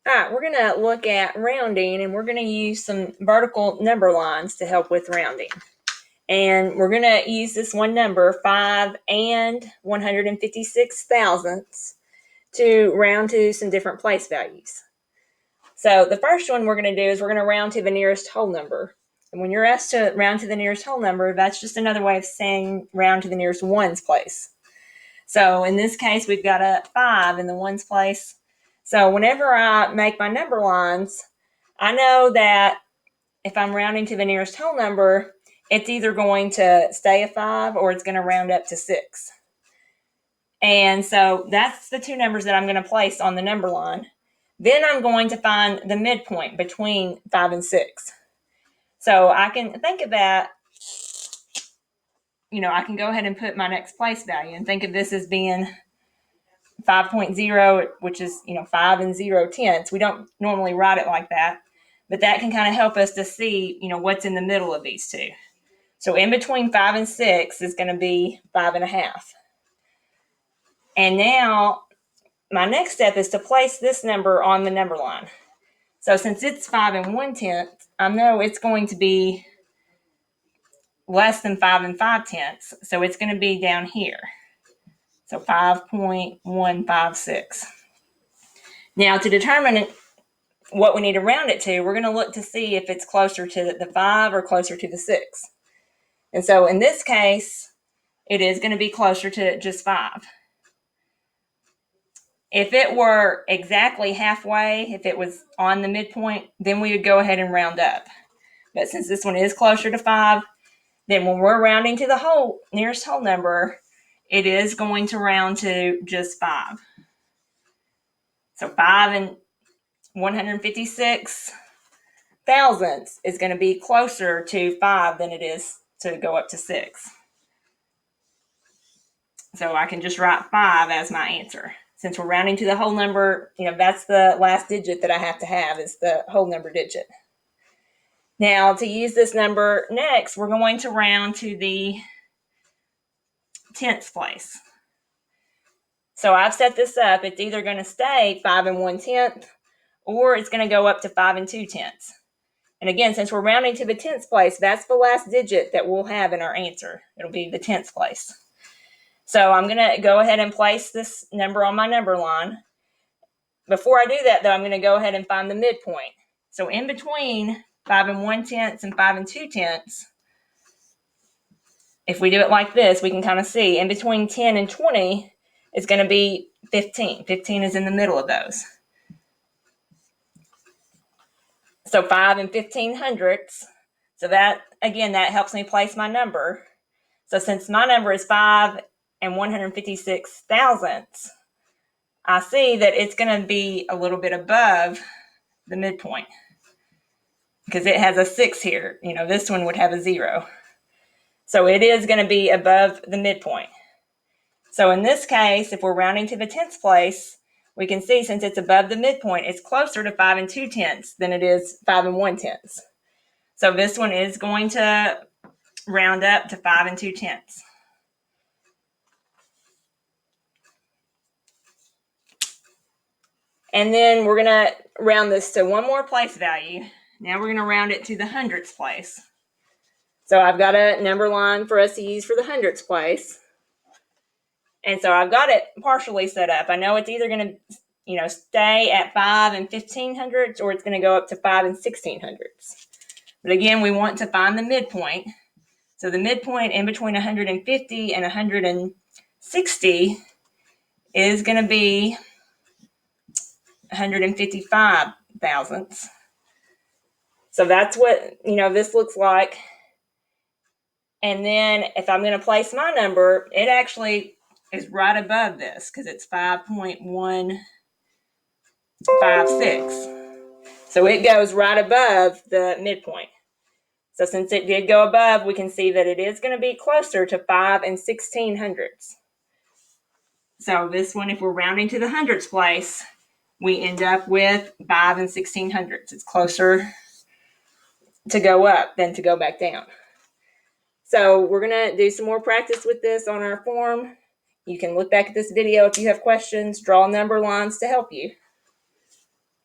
All right, we're going to look at rounding, and we're going to use some vertical number lines to help with rounding. And we're going to use this one number, 5 and 156 thousandths, to round to some different place values. So the first one we're going to do is we're going to round to the nearest whole number. And when you're asked to round to the nearest whole number, that's just another way of saying round to the nearest ones place. So in this case, we've got a 5 in the ones place. So whenever I make my number lines, I know that if I'm rounding to the nearest whole number, it's either going to stay a 5 or it's going to round up to 6. And so that's the two numbers that I'm going to place on the number line. Then I'm going to find the midpoint between 5 and 6. So I can think of that, I can go ahead and put my next place value and think of this as being 5.0, which is, 5 and 0 tenths. We don't normally write it like that, but that can kind of help us to see, what's in the middle of these two. So in between 5 and 6 is going to be 5.5. And now my next step is to place this number on the number line. So since it's 5 and 1/10, I know it's going to be less than 5 and 5/10. So it's going to be down here. So 5.156. Now to determine what we need to round it to, we're going to look to see if it's closer to the 5 or closer to the 6. And so in this case, it is going to be closer to just 5. If it were exactly halfway, if it was on the midpoint, then we would go ahead and round up. But since this one is closer to 5, then when we're rounding to the nearest whole number, it is going to round to just 5. So 5 and 156 thousandths is going to be closer to 5 than it is to go up to 6. So I can just write 5 as my answer. Since we're rounding to the whole number, that's the last digit that I have to have is the whole number digit. Now to use this number next, we're going to round to the tenths place. So I've set this up. It's either going to stay 5 and 1/10 or it's going to go up to 5 and 2/10. And again, since we're rounding to the tenths place, that's the last digit that we'll have in our answer. It'll be the tenths place. So I'm going to go ahead and place this number on my number line. Before I do that, though, I'm going to go ahead and find the midpoint. So in between 5 and 1/10 and 5 and 2/10, if we do it like this, we can kind of see in between 10 and 20 is going to be 15. 15 is in the middle of those. So 5 and 15 hundredths. So that, again, that helps me place my number. So since my number is 5 and 156 thousandths, I see that it's going to be a little bit above the midpoint because it has a 6 here. This one would have a 0. So it is going to be above the midpoint. So in this case, if we're rounding to the tenths place, we can see since it's above the midpoint, it's closer to 5 and 2/10 than it is 5 and 1/10. So this one is going to round up to 5 and 2/10. And then we're going to round this to one more place value. Now we're going to round it to the hundredths place. So I've got a number line for us to use for the hundredths place. And so I've got it partially set up. I know it's either going to, stay at 5 and 15 hundredths or it's going to go up to 5 and 16 hundredths. But again, we want to find the midpoint. So the midpoint in between 150 and 160 is going to be 155 thousandths. So that's what, this looks like. And then if I'm going to place my number, it actually is right above this because it's 5.156. So it goes right above the midpoint. So since it did go above, we can see that it is going to be closer to 5 and 16 hundredths. So this one, if we're rounding to the hundredths place, we end up with 5 and 16 hundredths. It's closer to go up than to go back down. So we're going to do some more practice with this on our form. You can look back at this video if you have questions, draw number lines to help you.